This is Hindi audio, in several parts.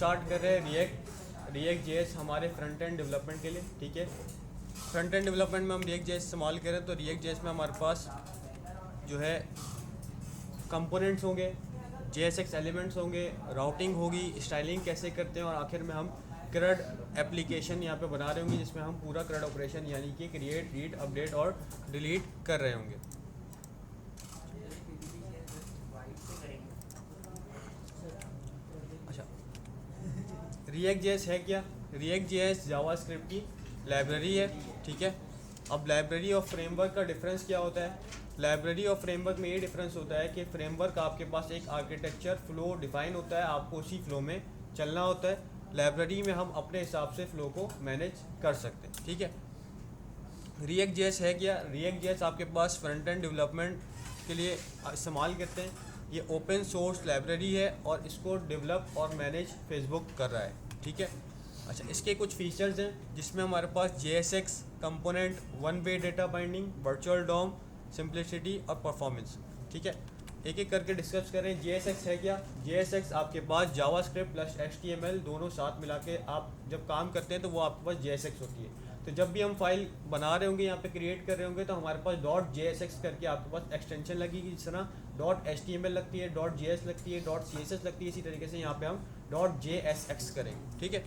स्टार्ट कर रहे हैं रिएक्ट जेएस हमारे फ्रंट एंड डेवलपमेंट के लिए। ठीक है, फ्रंट एंड डेवलपमेंट में हम रिएक्ट जेएस इस्तेमाल करें तो रिएक्ट जेएस में हमारे पास जो है कंपोनेंट्स होंगे, JSX एलिमेंट्स होंगे, राउटिंग होगी, स्टाइलिंग कैसे करते हैं, और आखिर में हम CRUD एप्लीकेशन यहाँ पे बना रहे होंगे जिसमें हम पूरा CRUD ऑपरेशन यानी कि क्रिएट, रीड, अपडेट और डिलीट कर रहे होंगे। अच्छा, रिएक्ट जेएस है क्या? रिएक्ट जेएस जावास्क्रिप्ट की लाइब्रेरी है। ठीक है, अब लाइब्रेरी और फ्रेमवर्क का डिफरेंस क्या होता है? लाइब्रेरी और फ्रेमवर्क में ये डिफरेंस होता है कि फ्रेमवर्क आपके पास एक आर्किटेक्चर फ्लो डिफाइन होता है, आपको उसी फ्लो में चलना होता है। लाइब्रेरी में हम अपने हिसाब से फ्लो को मैनेज कर सकते हैं। ठीक है, रिएक्ट जेएस है क्या? रिएक्ट जेएस आपके पास फ्रंट एंड डेवलपमेंट के लिए इस्तेमाल करते हैं। ये ओपन सोर्स लाइब्रेरी है और इसको डेवलप और मैनेज फेसबुक कर रहा है। ठीक है, अच्छा, इसके कुछ फीचर्स हैं जिसमें हमारे पास JSX component, one way data binding, virtual DOM, simplicity और परफॉर्मेंस। ठीक है, एक एक करके डिस्कस करें। JSX है क्या? JSX आपके पास जावास्क्रिप्ट प्लस HTML दोनों साथ मिला के आप जब काम करते हैं तो वो आपके पास JSX होती है। तो जब भी हम फाइल बना रहे होंगे, यहाँ पे क्रिएट कर रहे होंगे, तो हमारे पास .jsx करके आपके पास एक्सटेंशन लगेगी। जिस तरह .html लगती है, .js लगती है, .css लगती है, इसी तरीके से यहाँ पे हम .jsx करेंगे। ठीक है,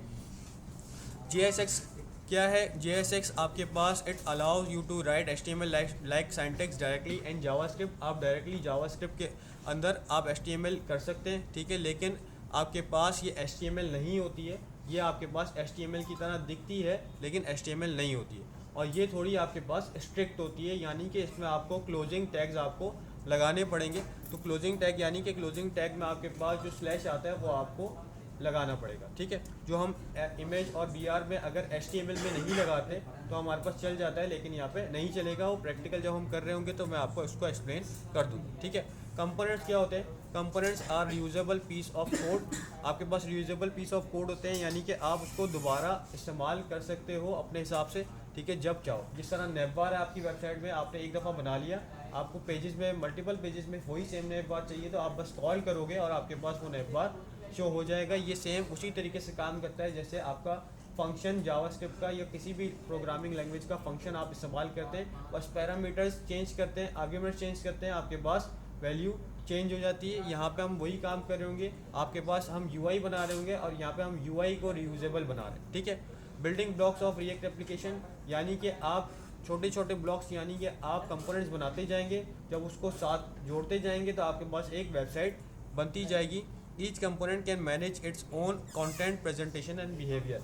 JSX क्या है? JSX आपके पास it allows you to write HTML like syntax directly and JavaScript. आप डायरेक्टली जावास्क्रिप्ट के अंदर आप HTML कर सकते हैं। ठीक है, लेकिन आपके पास ये HTML नहीं होती है, ये आपके पास HTML की तरह दिखती है लेकिन HTML नहीं होती है, और ये थोड़ी आपके पास स्ट्रिक्ट होती है, यानी कि इसमें आपको क्लोजिंग टैग्स आपको लगाने पड़ेंगे। तो क्लोजिंग टैग यानी कि क्लोजिंग टैग में आपके पास जो स्लैश आता है वो आपको लगाना पड़ेगा। ठीक है, जो हम इमेज और BR में अगर HTML में नहीं लगाते तो हमारे पास चल जाता है, लेकिन यहाँ पे नहीं चलेगा। वो प्रैक्टिकल जब हम कर रहे होंगे तो मैं आपको इसको एक्सप्लेन कर दूँगा। ठीक है, कंपोनेंट्स क्या होते हैं? Components are reusable piece of code. आपके पास रियूजेबल पीस ऑफ कोड होते हैं, यानी कि आप उसको दोबारा इस्तेमाल कर सकते हो अपने हिसाब से। ठीक है, जब चाहो। जिस तरह नेवबार है आपकी वेबसाइट में, आपने एक दफ़ा बना लिया, आपको पेजेस में, मल्टीपल पेजेस में वही सेम नेवबार चाहिए तो आप बस कॉल करोगे और आपके पास वो नेवबार शो हो जाएगा। ये सेम उसी तरीके से काम करता है जैसे आपका फंक्शन जावास्क्रिप्ट का या किसी भी प्रोग्रामिंग लैंग्वेज का फंक्शन आप इस्तेमाल करते हैं, बस पैरामीटर्स चेंज करते हैं, आर्ग्यूमेंट्स चेंज करते हैं, आपके पास वैल्यू चेंज हो जाती है। यहाँ पे हम वही काम कर रहे होंगे, आपके पास हम UI बना रहे होंगे और यहाँ पे हम UI को रियूजेबल बना रहे हैं। ठीक है, building blocks of react application, यानी कि आप छोटे छोटे ब्लॉक्स यानी कि आप कंपोनेंट्स बनाते जाएंगे, जब उसको साथ जोड़ते जाएंगे तो आपके पास एक वेबसाइट बनती जाएगी। Each component can manage its own content, presentation and behaviour,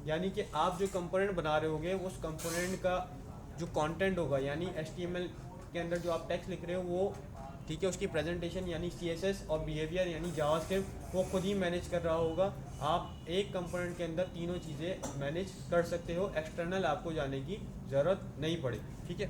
यानी कि आप जो कंपोनेंट बना रहे होंगे उस कंपोनेंट का जो कंटेंट होगा, यानी HTML के अंदर जो आप टेक्स्ट लिख रहे हो वो, ठीक है, उसकी प्रेजेंटेशन यानी CSS और बिहेवियर यानी जावास्क्रिप्ट वो खुद ही मैनेज कर रहा होगा। आप एक कंपोनेंट के अंदर तीनों चीज़ें मैनेज कर सकते हो, एक्सटर्नल आपको जाने की ज़रूरत नहीं पड़ेगी। ठीक है,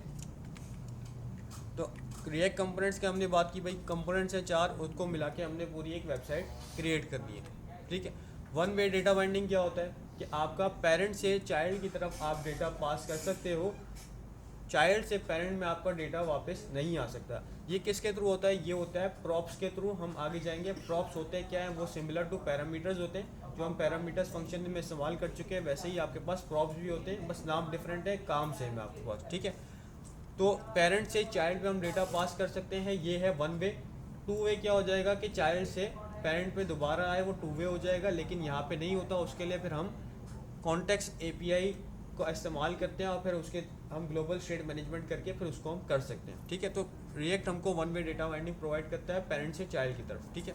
तो रिएक्ट कंपोनेंट्स की हमने बात की, भाई कंपोनेंट्स हैं 4, उसको मिला के हमने पूरी एक वेबसाइट क्रिएट कर दी है। ठीक है, वन वे डेटा बाइंडिंग क्या होता है कि आपका पेरेंट से चाइल्ड की तरफ आप डेटा पास कर सकते हो, चाइल्ड से पेरेंट में आपका डेटा वापस नहीं आ सकता। ये किसके थ्रू होता है? ये होता है प्रॉप्स के थ्रू। हम आगे जाएंगे। प्रॉप्स होते हैं क्या है? वो सिमिलर टू पैरामीटर्स होते हैं, जो हम पैरामीटर्स फंक्शन में इस्तेमाल कर चुके हैं, वैसे ही आपके पास प्रॉप्स भी होते हैं, बस नाम डिफरेंट है, काम सेम है आपके पास। ठीक है, तो पेरेंट से चाइल्ड में हम डेटा पास कर सकते हैं, ये है वन वे। टू वे क्या हो जाएगा कि चाइल्ड से पेरेंट पे दोबारा आए, वो टू वे हो जाएगा, लेकिन यहाँ पे नहीं होता। उसके लिए फिर हम कॉन्टेक्स्ट API को इस्तेमाल करते हैं और फिर उसके हम ग्लोबल स्टेट मैनेजमेंट करके फिर उसको हम कर सकते हैं। ठीक है, तो रिएक्ट हमको one way data binding provide करता है पेरेंट से चाइल्ड की तरफ। ठीक है,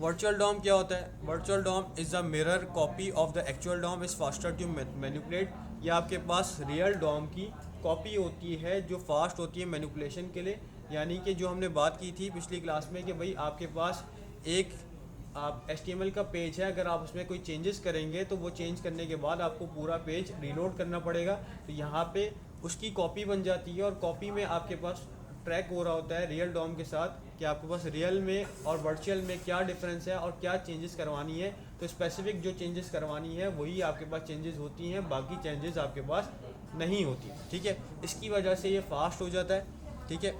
वर्चुअल डॉम क्या होता है? Virtual DOM is a mirror copy of the actual DOM, is faster to manipulate. ये आपके पास रियल डॉम की कॉपी होती है जो फास्ट होती है मैनिपुलेशन के लिए। यानी कि जो हमने बात की थी पिछली क्लास में कि भाई आपके पास एक आप HTML का पेज है, अगर आप उसमें कोई चेंजेस करेंगे तो वो चेंज करने के बाद आपको पूरा पेज रीलोड करना पड़ेगा। तो यहाँ पे उसकी कॉपी बन जाती है और कॉपी में आपके पास ट्रैक हो रहा होता है रियल डॉम के साथ कि आपके पास रियल में और वर्चुअल में क्या डिफरेंस है और क्या चेंजेस करवानी है। तो स्पेसिफिक जो चेंजेस करवानी है वही आपके पास चेंजेस होती हैं, बाकी चेंजेस आपके पास नहीं होती। ठीक है, इसकी वजह से ये फास्ट हो जाता है। ठीक है,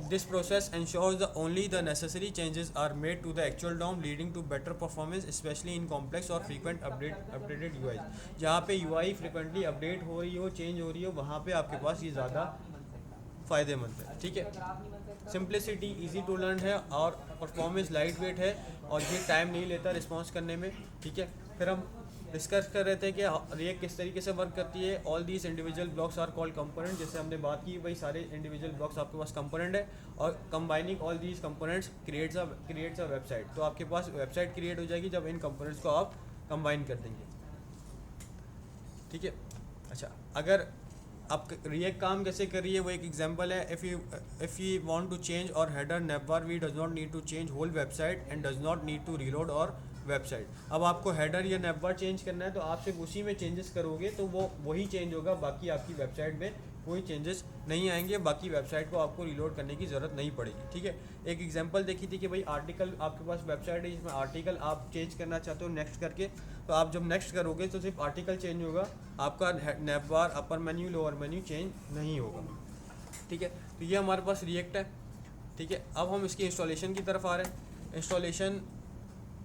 This process ensures the only the necessary changes are made to the actual DOM, leading to better performance, especially in complex or frequent updated UI. जहाँ पे UI frequently अपडेट हो रही हो, चेंज हो रही हो, वहाँ पे आपके पास ये ज़्यादा फ़ायदेमंद है, ठीक है। सिंप्लिसिटी, इजी टू लर्न है और परफॉर्मेंस लाइट वेट है और ये टाइम नहीं लेता रिस्पॉन्स करने में, ठीक है। फिर हम डिस्कस कर रहे थे कि रिएक्ट किस तरीके से वर्क करती है। All these individual blocks are called component, जैसे हमने बात की भाई सारे इंडिविजुअल ब्लॉक्स आपके पास कंपोनेंट है और combining all these components creates a website. तो आपके पास वेबसाइट क्रिएट हो जाएगी जब इन कंपोनेंट्स को आप कंबाइन कर देंगे, ठीक है। अच्छा, अगर आप रिएक्ट काम कैसे कर रही है वो एक एग्जांपल है। If you want to change our header never we does not need to change whole website and does not need to reload our website. अब आपको हेडर या नेवर चेंज करना है तो आप सिर्फ उसी में चेंजेस करोगे तो वो वही चेंज होगा, बाकी आपकी वेबसाइट में कोई चेंजेस नहीं आएंगे, बाकी वेबसाइट को आपको रीलोड करने की ज़रूरत नहीं पड़ेगी, ठीक है। एक एग्जांपल देखी थी कि भाई आर्टिकल आपके पास वेबसाइट है जिसमें आर्टिकल आप चेंज करना चाहते हो नेक्स्ट करके, तो आप जब नेक्स्ट करोगे तो सिर्फ आर्टिकल चेंज होगा, आपका नैप बार, अपर मेन्यू, लोअर मेन्यू चेंज नहीं होगा, ठीक है। तो ये हमारे पास रिएक्ट है, ठीक है। अब हम इसकी इंस्टॉलेशन की तरफ आ रहे हैं। इंस्टॉलेशन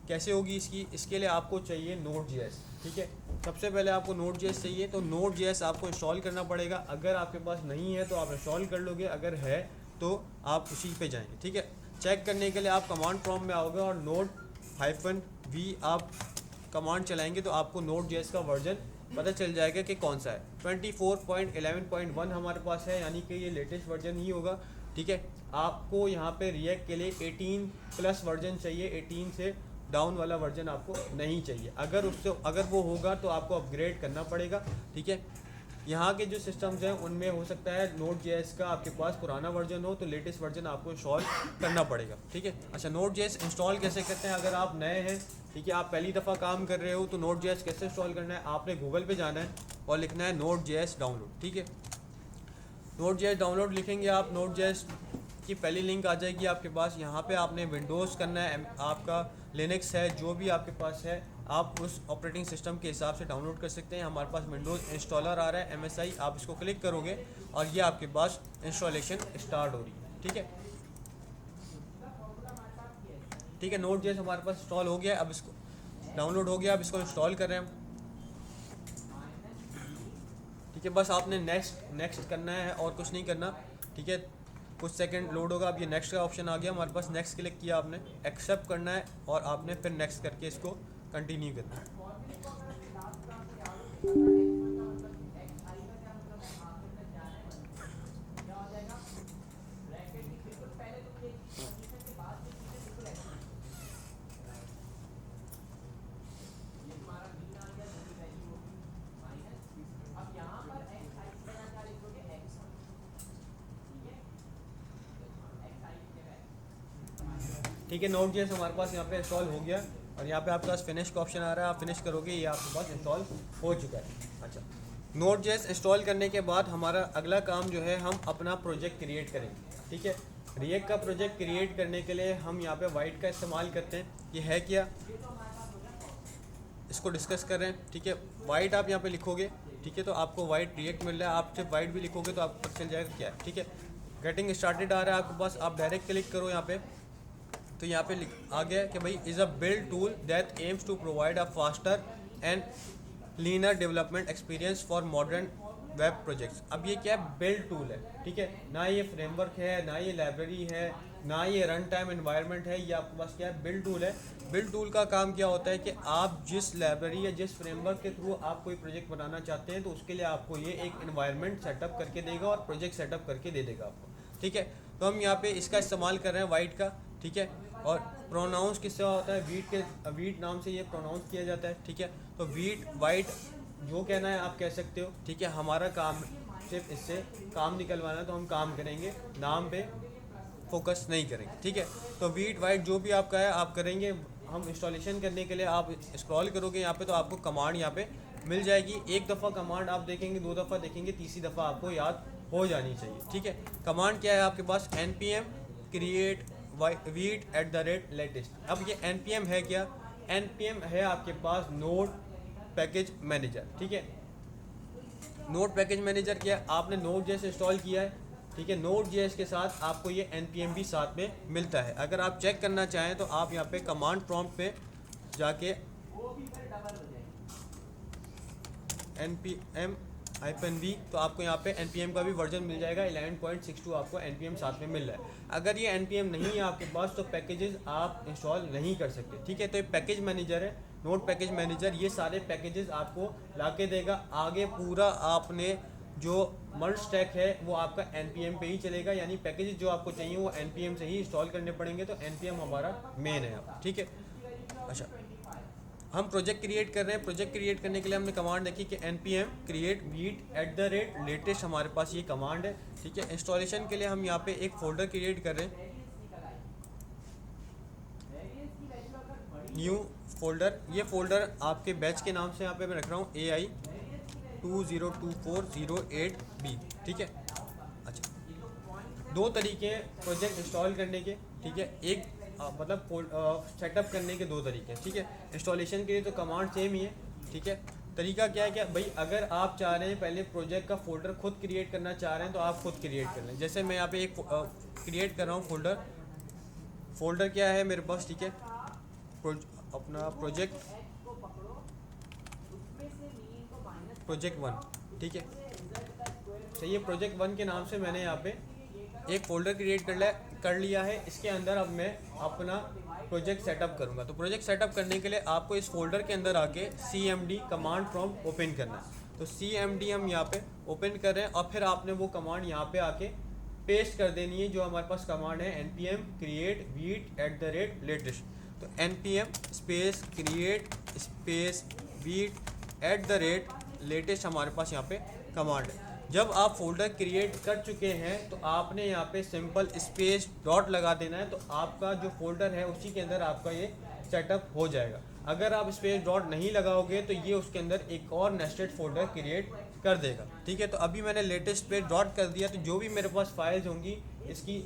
कैसे होगी इसके लिए आपको चाहिए Node.js, ठीक है। सबसे पहले आपको Node.js चाहिए, तो Node.js आपको इंस्टॉल करना पड़ेगा। अगर आपके पास नहीं है तो आप इंस्टॉल कर लोगे, अगर है तो आप उसी पे जाएंगे, ठीक है। चेक करने के लिए आप कमांड प्रॉम्प्ट में आओगे और node-v आप कमांड चलाएंगे तो आपको Node.js का वर्जन पता चल जाएगा कि कौन सा है। 24.11.1 हमारे पास है, यानी कि ये लेटेस्ट वर्जन ही होगा, ठीक है। आपको यहाँ पे रिएक्ट के लिए 18+ वर्जन चाहिए, 18 से डाउन वाला वर्जन आपको नहीं चाहिए। अगर वो होगा तो आपको अपग्रेड करना पड़ेगा, ठीक है। यहाँ के जो सिस्टम्स हैं उनमें हो सकता है Node.js का आपके पास पुराना वर्जन हो तो लेटेस्ट वर्जन आपको इंस्टॉल करना पड़ेगा, ठीक है। अच्छा, Node.js इंस्टॉल कैसे करते हैं? अगर आप नए हैं, ठीक है, आप पहली दफ़ा काम कर रहे हो तो Node.js कैसे इंस्टॉल करना है? आपने गूगल पे जाना है और लिखना है Node.js डाउनलोड, ठीक है। Node.js डाउनलोड लिखेंगे आप, Node.js की पहली लिंक आ जाएगी आपके पास। यहाँ पे आपने विंडोज़ करना है, आपका लिनक्स है, जो भी आपके पास है आप उस ऑपरेटिंग सिस्टम के हिसाब से डाउनलोड कर सकते हैं। हमारे पास विंडोज़ इंस्टॉलर आ रहा है MSI, आप इसको क्लिक करोगे और ये आपके पास इंस्टॉलेशन स्टार्ट हो रही है, ठीक है, ठीक है। Node.js हमारे पास इंस्टॉल हो गया, अब इसको डाउनलोड हो गया, अब इसको इंस्टॉल कर रहे हैं हम, ठीक है। बस आपने नेक्स्ट करना है और कुछ नहीं करना, ठीक है। कुछ सेकंड लोड होगा, अब ये नेक्स्ट का ऑप्शन आ गया हमारे पास। नेक्स्ट क्लिक किया आपने, एक्सेप्ट करना है और आपने फिर नेक्स्ट करके इसको कंटिन्यू करना है। ठीक है, Node.js हमारे पास यहाँ पे इंस्टॉल हो गया और यहाँ पे आपके पास फिनिश का ऑप्शन आ रहा है, आप फिनिश करोगे, ये आपके पास इंस्टॉल हो चुका है। अच्छा, Node.js इंस्टॉल करने के बाद हमारा अगला काम जो है, हम अपना प्रोजेक्ट क्रिएट करेंगे, ठीक है। रिएक्ट का प्रोजेक्ट क्रिएट करने के लिए हम यहाँ पे वाइट का इस्तेमाल करते हैं। ये है क्या, इसको डिस्कस कर रहे हैं, ठीक है। वाइट आप यहाँ पे लिखोगे, ठीक है, तो आपको वाइट रिएक्ट मिल रहा है। आप सिर्फ वाइट भी लिखोगे तो आपको पता चल जाएगा क्या है, ठीक है। गेटिंग स्टार्टेड आ रहा है आपके पास, आप डायरेक्ट क्लिक करो यहाँ पे, तो यहाँ पे आ गया कि भाई is a build tool that aims to provide a faster and leaner development experience for modern web projects. अब ये क्या है, बिल्ड टूल है, ठीक है। ना ये फ्रेमवर्क है, ना ये लाइब्रेरी है, ना ये रन टाइम एनवायरनमेंट है, ये आपके पास क्या है, बिल्ड टूल है। बिल्ड टूल का काम क्या होता है कि आप जिस लाइब्रेरी या जिस फ्रेमवर्क के थ्रू आप कोई प्रोजेक्ट बनाना चाहते हैं तो उसके लिए आपको ये एक एनवायरनमेंट सेटअप करके देगा और प्रोजेक्ट सेटअप करके दे देगा आपको, ठीक है। तो हम यहाँ पे इसका इस्तेमाल कर रहे हैं वाइट का, ठीक है। और प्रोनाउंस किससे होता है, वीट नाम से ये प्रोनाउंस किया जाता है, ठीक है। तो वीट वाइट जो कहना है आप कह सकते हो, ठीक है। हमारा काम सिर्फ इससे काम निकलवाना है तो हम काम करेंगे, नाम पे फोकस नहीं करेंगे, ठीक है। तो वीट वाइट जो भी आपका है आप करेंगे। हम इंस्टॉलेशन करने के लिए आप स्क्रॉल करोगे यहाँ पे तो आपको कमांड यहाँ पे मिल जाएगी। एक दफ़ा कमांड आप देखेंगे, 2 दफ़ा देखेंगे, तीसरी दफ़ा आपको याद हो जानी चाहिए, ठीक है। कमांड क्या है आपके पास, npm create @latest। अब ये npm है क्या, npm है आपके पास नोड पैकेज मैनेजर, ठीक है। नोड पैकेज मैनेजर क्या है, आपने Node.js इंस्टॉल किया है, ठीक है। नोड जेएस के साथ आपको ये npm भी साथ में मिलता है। अगर आप चेक करना चाहें तो आप यहाँ पे कमांड प्रॉम्प्ट पे जाके npm -v, तो आपको यहाँ पे npm का भी वर्जन मिल जाएगा। 11.62 आपको npm साथ में मिल रहा है। अगर ये npm नहीं है आपके पास तो पैकेजेस आप इंस्टॉल नहीं कर सकते, ठीक है। तो ये पैकेज मैनेजर है, नोड पैकेज मैनेजर, ये सारे पैकेजेस आपको ला के देगा। आगे पूरा आपने जो मर्ज स्टैक है वो आपका npm पे ही चलेगा, यानी पैकेजेस जो आपको चाहिए वो npm से ही इंस्टॉल करने पड़ेंगे। तो npm हमारा मेन है अब, ठीक है। अच्छा, हम प्रोजेक्ट क्रिएट कर रहे हैं। प्रोजेक्ट क्रिएट करने के लिए हमने कमांड देखी कि npm create vite @latest, हमारे पास ये कमांड है, ठीक है। इंस्टॉलेशन के लिए हम यहाँ पे एक फोल्डर क्रिएट कर रहे हैं, न्यू फोल्डर। ये फोल्डर आपके बैच के नाम से यहाँ पे मैं रख रहा हूँ AI 202408B, ठीक है। अच्छा, दो तरीके हैं प्रोजेक्ट इंस्टॉल करने के, ठीक है। एक मतलब सेटअप करने के दो तरीके हैं, ठीक है। इंस्टॉलेशन के लिए तो कमांड सेम ही है, ठीक है। तरीका क्या है, क्या भाई, अगर आप चाह रहे हैं पहले प्रोजेक्ट का फोल्डर खुद क्रिएट करना चाह रहे हैं तो आप खुद क्रिएट कर लें। जैसे मैं यहाँ पे एक क्रिएट कर रहा हूँ फोल्डर क्या है मेरे पास, ठीक है, अपना प्रोजेक्ट 1, ठीक है। तो ये प्रोजेक्ट 1 के नाम से मैंने यहाँ पे एक फोल्डर क्रिएट कर लिया है। इसके अंदर अब मैं अपना प्रोजेक्ट सेटअप करूँगा। तो प्रोजेक्ट सेटअप करने के लिए आपको इस फोल्डर के अंदर आके cmd कमांड प्रॉम्प्ट ओपन करना है। तो cmd हम यहाँ पे ओपन कर रहे हैं और फिर आपने वो कमांड यहाँ पे आके पेस्ट कर देनी है जो हमारे पास कमांड है npm create vite @latest। तो npm space create space vite @latest हमारे पास यहाँ पे कमांड है। जब आप फोल्डर क्रिएट कर चुके हैं तो आपने यहाँ पे सिंपल स्पेस डॉट लगा देना है, तो आपका जो फोल्डर है उसी के अंदर आपका ये सेटअप हो जाएगा। अगर आप स्पेस डॉट नहीं लगाओगे तो ये उसके अंदर एक और नेस्टेड फोल्डर क्रिएट कर देगा, ठीक है। तो अभी मैंने लेटेस्ट पे डॉट कर दिया, तो जो भी मेरे पास फाइल्स होंगी इसकी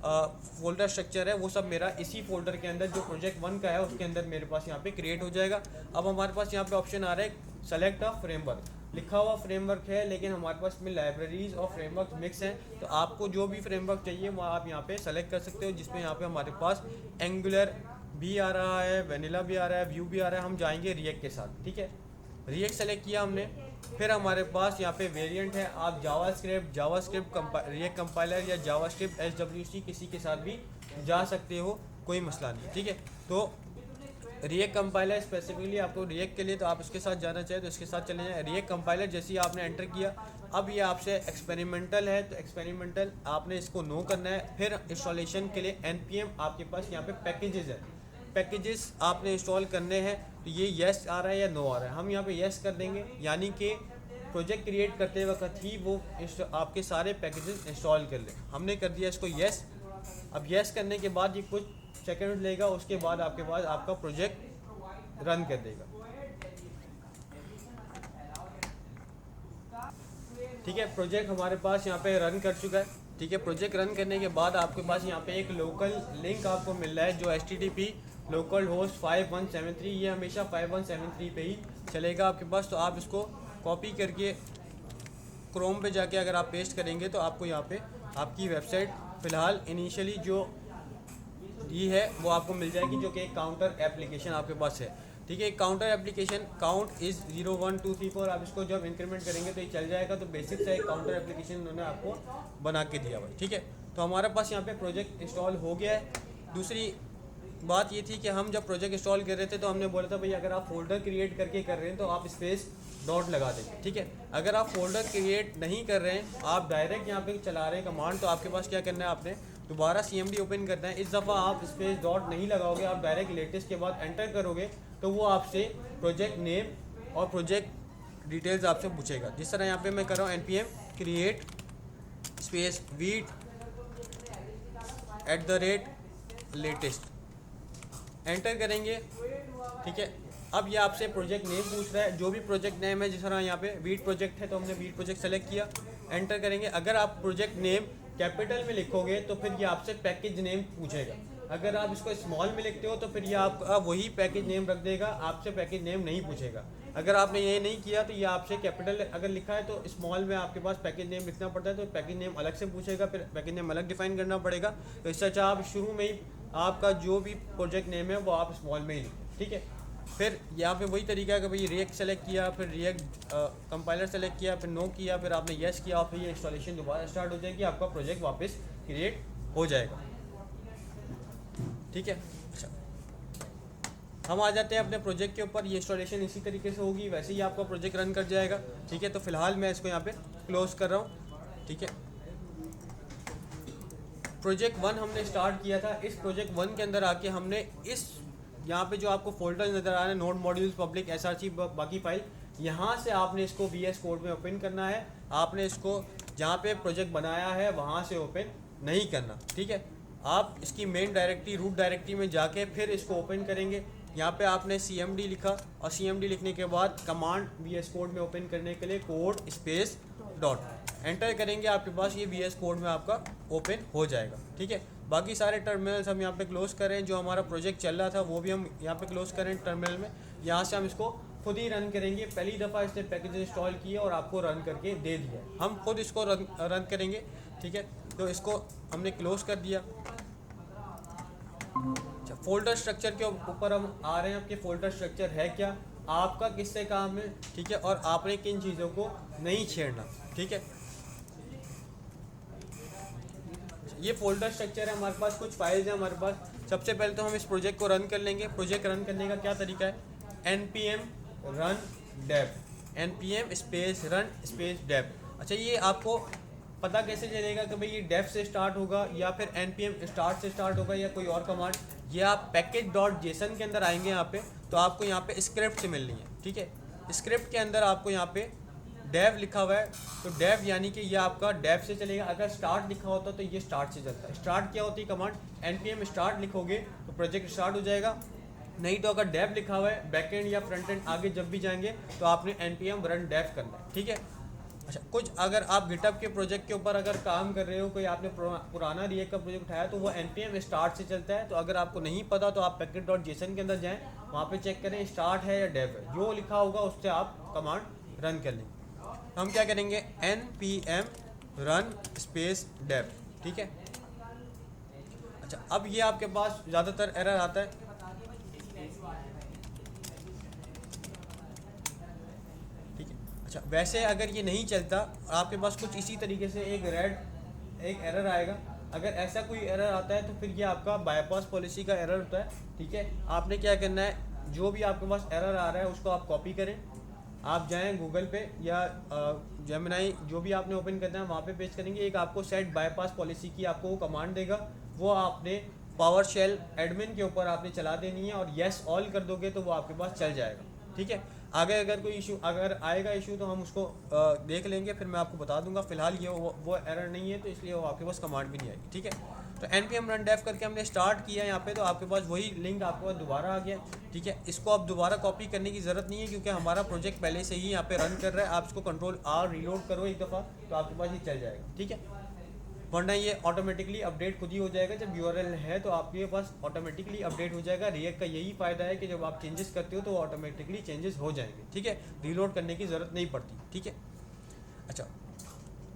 फोल्डर स्ट्रक्चर है वो सब मेरा इसी फोल्डर के अंदर जो प्रोजेक्ट 1 का है उसके अंदर मेरे पास यहाँ पे क्रिएट हो जाएगा। अब हमारे पास यहाँ पे ऑप्शन आ रहा है सेलेक्ट अ फ्रेमवर्क, लिखा हुआ फ्रेमवर्क है, लेकिन हमारे पास में लाइब्रेरीज और फ्रेमवर्क मिक्स हैं। तो आपको जो भी फ्रेमवर्क चाहिए वो आप यहाँ पे सेलेक्ट कर सकते हो, जिसमें यहाँ पे हमारे पास एंगुलर भी आ रहा है, वेनिला भी आ रहा है, व्यू भी आ रहा है। हम जाएंगे रिएक्ट के साथ, ठीक है। रिएक्ट सेलेक्ट किया हमने, फिर हमारे पास यहाँ पे वेरिएंट है। आप जावास्क्रिप्ट रिएक्ट कंपाइलर या जावास्क्रिप्ट SWC किसी के साथ भी जा सकते हो, कोई मसला नहीं, ठीक है। तो रिएक्ट कंपाइलर स्पेसिफिकली आपको रिएक्ट के लिए तो आप इसके साथ जाना चाहें तो इसके साथ चले जाएं। रिएक्ट कंपाइलर जैसे ही आपने एंटर किया, अब ये आपसे एक्सपेरिमेंटल है तो एक्सपेरिमेंटल आपने इसको नो करना है। फिर इंस्टॉलेशन के लिए npm आपके पास यहाँ पे पैकेजेस है, पैकेजेस आपने इंस्टॉल करने हैं। तो ये येस आ रहा है या नो आ रहा है, हम यहाँ पे येस कर देंगे, यानी कि प्रोजेक्ट क्रिएट करते वक्त ही वो आपके सारे पैकेजेस इंस्टॉल कर ले। हमने कर दिया इसको येस। अब येस करने के बाद ये कुछ सेकंड लेगा, उसके बाद आपके पास आपका प्रोजेक्ट रन कर देगा, ठीक है। प्रोजेक्ट हमारे पास यहाँ पे रन कर चुका है, ठीक है। प्रोजेक्ट रन करने के बाद आपके पास यहाँ पे एक लोकल लिंक आपको मिल रहा है जो HTTP localhost 5173, ये हमेशा 5173 पे ही चलेगा आपके पास। तो आप इसको कॉपी करके क्रोम पे जाके अगर आप पेस्ट करेंगे तो आपको यहाँ पे आपकी वेबसाइट फ़िलहाल इनिशियली जो दी है वो आपको मिल जाएगी, जो कि एक काउंटर एप्लीकेशन आपके पास है, ठीक है। एक काउंटर एप्लीकेशन काउंट इज़ 0 1 2 3 4, आप इसको जब इंक्रीमेंट करेंगे तो ये चल जाएगा। तो बेसिक सा एक काउंटर एप्लीकेशन उन्होंने आपको बना के दिया हुआ है, ठीक है। तो हमारे पास यहाँ पे प्रोजेक्ट इंस्टॉल हो गया है। दूसरी बात ये थी कि हम जब प्रोजेक्ट इंस्टॉल कर रहे थे तो हमने बोला था भाई अगर आप फोल्डर क्रिएट करके कर रहे हैं तो आप स्पेस डॉट लगा देंगे, ठीक है। अगर आप फोल्डर क्रिएट नहीं कर रहे हैं, आप डायरेक्ट यहाँ पे चला रहे हैं कमांड, तो आपके पास क्या करना है, आपने दोबारा cmd ओपन करना है। इस दफ़ा आप स्पेस डॉट नहीं लगाओगे, आप डायरेक्ट लेटेस्ट के बाद एंटर करोगे तो वो आपसे प्रोजेक्ट नेम और प्रोजेक्ट डिटेल्स आपसे पूछेगा। जिस तरह यहाँ पे मैं कर रहा हूँ npm create space vite @latest, enter करेंगे, ठीक है। अब ये आपसे प्रोजेक्ट नेम पूछ रहा है, जो भी प्रोजेक्ट नेम है, जिस तरह यहाँ पे वीट प्रोजेक्ट है तो हमने वीट प्रोजेक्ट सेलेक्ट किया, एंटर करेंगे। अगर आप प्रोजेक्ट नेम कैपिटल में लिखोगे तो फिर ये आपसे पैकेज नेम पूछेगा। अगर आप इसको स्मॉल में लिखते हो तो फिर ये आपका वही पैकेज नेम रख देगा, आपसे पैकेज नेम नहीं पूछेगा। अगर आपने ये नहीं किया तो ये आपसे कैपिटल अगर लिखा है तो स्मॉल में आपके पास पैकेज नेम लिखना पड़ता है, तो पैकेज नेम अलग से पूछेगा, फिर पैकेज नेम अलग डिफाइन करना पड़ेगा। तो इससे अच्छा आप शुरू में ही आपका जो भी प्रोजेक्ट नेम है वो आप स्मॉल में ही लिखें, ठीक है। फिर यहाँ पे वही तरीका है कि भाई रिएक्ट सेलेक्ट किया, फिर रिएक्ट कंपाइलर सेलेक्ट किया, फिर नो किया, फिर आपने येस किया, और फिर ये इंस्टॉलेशन दोबारा स्टार्ट हो जाएगी, आपका प्रोजेक्ट वापस क्रिएट हो जाएगा, ठीक है। अच्छा, हम आ जाते हैं अपने प्रोजेक्ट के ऊपर। ये इंस्टॉलेशन इसी तरीके से होगी, वैसे ही आपका प्रोजेक्ट रन कर जाएगा, ठीक है। तो फिलहाल मैं इसको यहाँ पे क्लोज कर रहा हूँ, ठीक है। प्रोजेक्ट 1 हमने स्टार्ट किया था। इस प्रोजेक्ट 1 के अंदर आके हमने इस यहाँ पे जो आपको फोल्डर नज़र आ रहा है नोड मॉड्यूल्स पब्लिक एसआरसी बाकी फाइल, यहाँ से आपने इसको वीएस कोड में ओपन करना है। आपने इसको जहाँ पे प्रोजेक्ट बनाया है वहाँ से ओपन नहीं करना, ठीक है। आप इसकी मेन डायरेक्टरी रूट डायरेक्टरी में जाके फिर इसको ओपन करेंगे। यहाँ पे आपने CMD लिखा, और CMD लिखने के बाद कमांड VS कोड में ओपन करने के लिए कोड स्पेस डॉट एंटर करेंगे, आपके पास ये VS कोड में आपका ओपन हो जाएगा, ठीक है। बाकी सारे टर्मिनल्स हम यहाँ पे क्लोज करें, जो हमारा प्रोजेक्ट चल रहा था वो भी हम यहाँ पे क्लोज करें टर्मिनल में। यहाँ से हम इसको खुद ही रन करेंगे। पहली दफ़ा इसने पैकेज इंस्टॉल किए और आपको रन करके दे दिया, हम खुद इसको रन करेंगे, ठीक है। तो इसको हमने क्लोज कर दिया। अच्छा, फोल्डर स्ट्रक्चर के ऊपर हम आ रहे हैं। आपके फोल्डर स्ट्रक्चर है क्या, आपका किससे काम है, ठीक है, और आपने किन चीज़ों को नहीं छेड़ना, ठीक है। ये फोल्डर स्ट्रक्चर है, हमारे पास कुछ फाइल्स हैं हमारे पास। सबसे पहले तो हम इस प्रोजेक्ट को रन कर लेंगे। प्रोजेक्ट रन करने का क्या तरीका है, npm run dev, npm space run space dev। अच्छा, ये आपको पता कैसे चलेगा कि भाई ये डेव से स्टार्ट होगा या फिर npm स्टार्ट से स्टार्ट होगा या कोई और कमांड। ये आप package.json के अंदर आएंगे यहाँ पे, तो आपको यहाँ पे स्क्रिप्ट से मिलनी है, ठीक है। स्क्रिप्ट के अंदर आपको यहाँ पे डेव लिखा हुआ है, तो डेव यानी कि ये आपका डेव से चलेगा। अगर स्टार्ट लिखा होता तो ये स्टार्ट से चलता है। स्टार्ट क्या होती है कमांड, npm स्टार्ट लिखोगे तो प्रोजेक्ट स्टार्ट हो जाएगा। नहीं तो अगर डेव लिखा हुआ है बैकएंड या फ्रंट एंड आगे जब भी जाएंगे तो आपने npm रन डेव करना है, ठीक है। अच्छा, कुछ अगर आप गिटहब के प्रोजेक्ट के ऊपर अगर काम कर रहे हो, कोई आपने पुराना रिएक्ट का प्रोजेक्ट उठाया तो वो npm स्टार्ट से चलता है। तो अगर आपको नहीं पता तो आप package.json के अंदर जाएं, वहाँ पे चेक करें स्टार्ट है या डेव है, जो लिखा होगा उससे आप कमांड रन कर लेंगे। हम क्या करेंगे, npm रन स्पेस डेव, ठीक है। अच्छा, अब ये आपके पास ज़्यादातर एरर आता है, ठीक है। अच्छा, वैसे अगर ये नहीं चलता, आपके पास कुछ इसी तरीके से एक एरर आएगा। अगर ऐसा कोई एरर आता है तो फिर ये आपका बाईपास पॉलिसी का एरर होता है, ठीक है। आपने क्या करना है, जो भी आपके पास एरर आ रहा है उसको आप कॉपी करें, आप जाएं गूगल पे या जेमिनाई जो भी आपने ओपन करना है वहाँ पे पेस्ट करेंगे। एक आपको सेट बाईपास पॉलिसी की आपको वो कमांड देगा, वो आपने पावर शेल एडमिन के ऊपर आपने चला देनी है और येस ऑल कर दोगे तो वो आपके पास चल जाएगा, ठीक है। आगे अगर कोई इशू अगर आएगा इशू तो हम उसको देख लेंगे, फिर मैं आपको बता दूंगा। फिलहाल ये वो एरर नहीं है तो इसलिए वो आपके पास कमांड भी नहीं आएगी, ठीक है। तो npm रन डेव करके हमने स्टार्ट किया यहाँ पे, तो आपके पास वही लिंक आपके पास दोबारा आ गया, ठीक है। इसको अब दोबारा कॉपी करने की ज़रूरत नहीं है क्योंकि हमारा प्रोजेक्ट पहले से ही यहाँ पे रन कर रहा है। आप इसको Ctrl+R रीलोड करो एक दफ़ा तो आपके पास ये चल जाएगा, ठीक है। वरना ये ऑटोमेटिकली अपडेट खुद ही हो जाएगा। जब URL है तो आपके पास ऑटोमेटिकली अपडेट हो जाएगा। रिएक्ट का यही फ़ायदा है कि जब आप चेंजेस करते हो तो ऑटोमेटिकली चेंजेस हो जाएंगे, ठीक है। रीलोड करने की ज़रूरत नहीं पड़ती, ठीक है। अच्छा,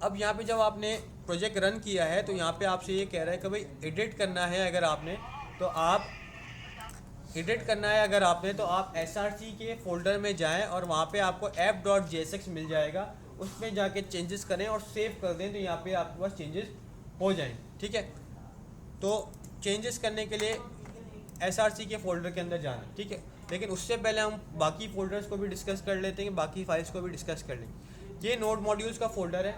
अब यहाँ पे जब आपने प्रोजेक्ट रन किया है तो यहाँ पे आपसे ये कह रहा है कि भाई एडिट करना है। अगर आपने तो आप एडिट करना है अगर आपने तो आप SRC के फोल्डर में जाएं और वहाँ पे आपको app.jsx मिल जाएगा, उसमें जाके चेंजेस करें और सेव कर दें तो यहाँ पे आपके पास चेंजेस हो जाएंगे, ठीक है। तो चेंजेस करने के लिए SRC के फोल्डर के अंदर जाना, ठीक है। लेकिन उससे पहले हम बाकी फोल्डर्स को भी डिस्कस कर लेते हैं, बाकी फाइल्स को भी डिस्कस कर लेंगे। ये नोड मॉड्यूल्स का फोल्डर है।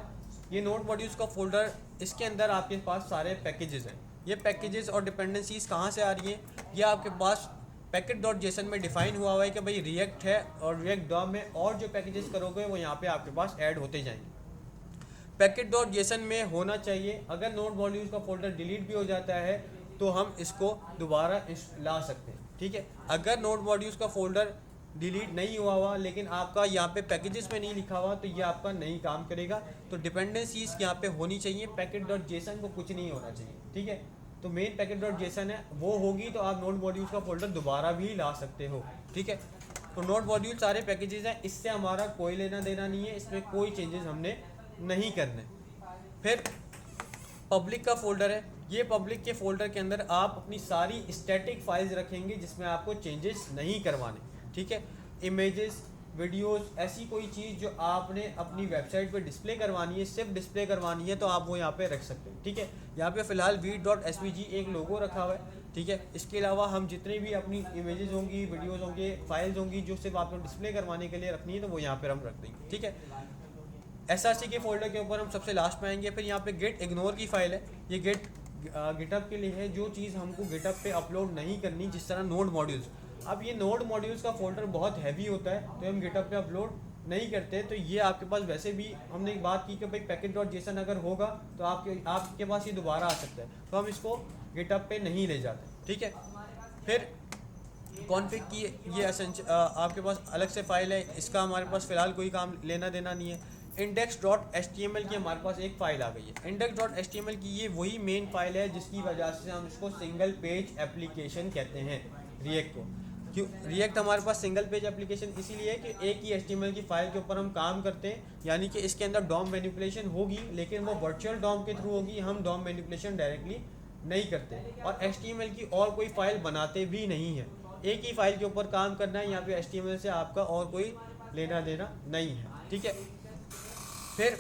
ये नोड मॉड्यूल्स का फोल्डर, इसके अंदर आपके पास सारे पैकेजेस हैं। ये पैकेजेस और डिपेंडेंसीज कहाँ से आ रही हैं, ये आपके पास package.json में डिफाइन हुआ है कि भाई रिएक्ट है और रिएक्ट डॉम में और जो पैकेजेस करोगे वो यहाँ पे आपके पास ऐड होते जाएंगे। package.json में होना चाहिए। अगर नोड मॉड्यूल्स का फोल्डर डिलीट भी हो जाता है तो हम इसको दोबारा ला सकते हैं, ठीक है। अगर नोड मॉड्यूल्स का फोल्डर डिलीट नहीं हुआ लेकिन आपका यहाँ पे पैकेजेस में नहीं लिखा हुआ तो ये आपका नहीं काम करेगा। तो डिपेंडेंसीज यहाँ पे होनी चाहिए, package.json को कुछ नहीं होना चाहिए, ठीक है। तो मेन package.json है, वो होगी तो आप नोड मॉड्यूल्स का फोल्डर दोबारा भी ला सकते हो, ठीक है। तो नोड मॉड्यूल सारे पैकेजेस हैं, इससे हमारा कोई लेना देना नहीं है, इसमें कोई चेंजेस हमने नहीं करने। फिर पब्लिक का फोल्डर है, ये पब्लिक के फोल्डर के अंदर आप अपनी सारी स्टैटिक फाइल्स रखेंगे जिसमें आपको चेंजेस नहीं करवाने, ठीक है। इमेजेस, वीडियोस, ऐसी कोई चीज़ जो आपने अपनी वेबसाइट पे डिस्प्ले करवानी है, सिर्फ डिस्प्ले करवानी है, तो आप वो यहाँ पे रख सकते हैं, ठीक है। यहाँ पे फ़िलहाल vid.svg एक लोगो रखा हुआ है, ठीक है। इसके अलावा हम जितने भी अपनी इमेजेस होंगी, वीडियोज़ होंगे, फाइल्स होंगी जो सिर्फ आपको डिस्प्ले करवाने के लिए रखनी है, तो वो यहाँ पर हम रख देंगे, ठीक है। SRC के फोल्डर के ऊपर हम सबसे लास्ट में आएंगे। फिर यहाँ पे गेट इग्नोर की फाइल है, ये गिटअप के लिए है, जो चीज़ हमको गिटअप पे अपलोड नहीं करनी, जिस तरह नोड मॉड्यूल्स। अब ये नोड मॉड्यूल्स का फोल्डर बहुत हैवी होता है, तो हम गिटअप पे अपलोड नहीं करते। तो ये आपके पास वैसे भी हमने एक बात की कि भाई package.json अगर होगा तो आपके पास ये दोबारा आ सकता है, तो हम इसको गिटअप पे नहीं ले जाते, ठीक है। फिर कॉन्फ़िग की ये आपके पास अलग से फाइल है, इसका हमारे पास फ़िलहाल कोई काम लेना देना नहीं है। index.html की हमारे पास एक फ़ाइल आ गई है। index.html की ये वही मेन फाइल है जिसकी वजह से हम इसको सिंगल पेज एप्लीकेशन कहते हैं रिएक्ट को। क्यों रिएक्ट हमारे पास सिंगल पेज एप्लीकेशन इसीलिए कि एक ही HTML की फ़ाइल के ऊपर हम काम करते हैं, यानी कि इसके अंदर डॉम मैनिपुलेशन होगी, लेकिन वो वर्चुअल डॉम के थ्रू होगी, हम डॉम मैनिपुलेशन डायरेक्टली नहीं करते, और HTML की और कोई फ़ाइल बनाते भी नहीं है। एक ही फाइल के ऊपर काम करना है, यहाँ पे HTML से आपका और कोई लेना देना नहीं है, ठीक है। फिर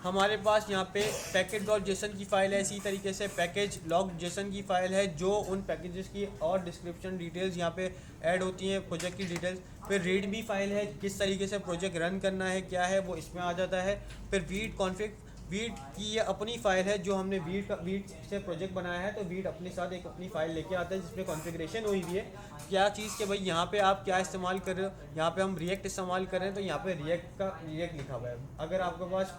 हमारे पास यहाँ पे package.json की फ़ाइल है, इसी तरीके से package.log.json की फ़ाइल है, जो उन पैकेजेस की और डिस्क्रिप्शन डिटेल्स यहाँ पे ऐड होती हैं, प्रोजेक्ट की डिटेल्स। फिर रीडमी फ़ाइल है, किस तरीके से प्रोजेक्ट रन करना है, क्या है वो इसमें आ जाता है। फिर वीड कॉन्फ़िग, वीड की ये अपनी फ़ाइल है, जो हमने वीड से प्रोजेक्ट बनाया है, तो वीड अपने साथ एक अपनी फ़ाइल लेके आता है जिसमें कॉन्फ़िगरेशन हुई हुई है, क्या चीज़ के भाई यहाँ पे आप क्या इस्तेमाल कर रहे हो। यहाँ पे हम रिएक्ट इस्तेमाल कर रहे हैं, तो यहाँ पे रिएक्ट लिखा हुआ है। अगर आपके पास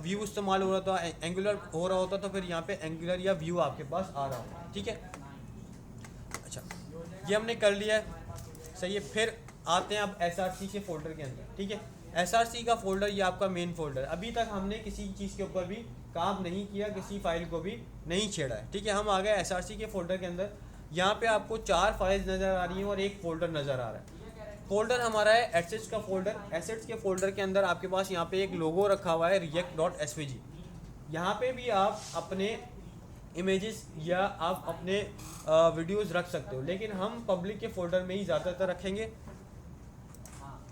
व्यू इस्तेमाल हो रहा था, एंगुलर हो रहा होता, तो फिर यहाँ पे एंगुलर या व्यू आपके पास आ रहा होगा, ठीक है। अच्छा, ये हमने कर लिया है, सही है। फिर आते हैं अब SRC के फोल्डर के अंदर, ठीक है। SRC का फोल्डर ये आपका मेन फोल्डर। अभी तक हमने किसी चीज़ के ऊपर भी काम नहीं किया, किसी फाइल को भी नहीं छेड़ा है, ठीक है। हम आ गए SRC के फोल्डर के अंदर। यहाँ पे आपको 4 फाइल्स नज़र आ रही हैं और एक फोल्डर नज़र आ रहा है। फोल्डर हमारा है एसेट्स का फोल्डर। एसेट्स के फोल्डर के अंदर आपके पास यहाँ पे एक लोगो रखा हुआ है react.svg। यहाँ पे भी आप अपने इमेजेस या आप अपने वीडियोस रख सकते हो, लेकिन हम पब्लिक के फोल्डर में ही ज़्यादातर रखेंगे।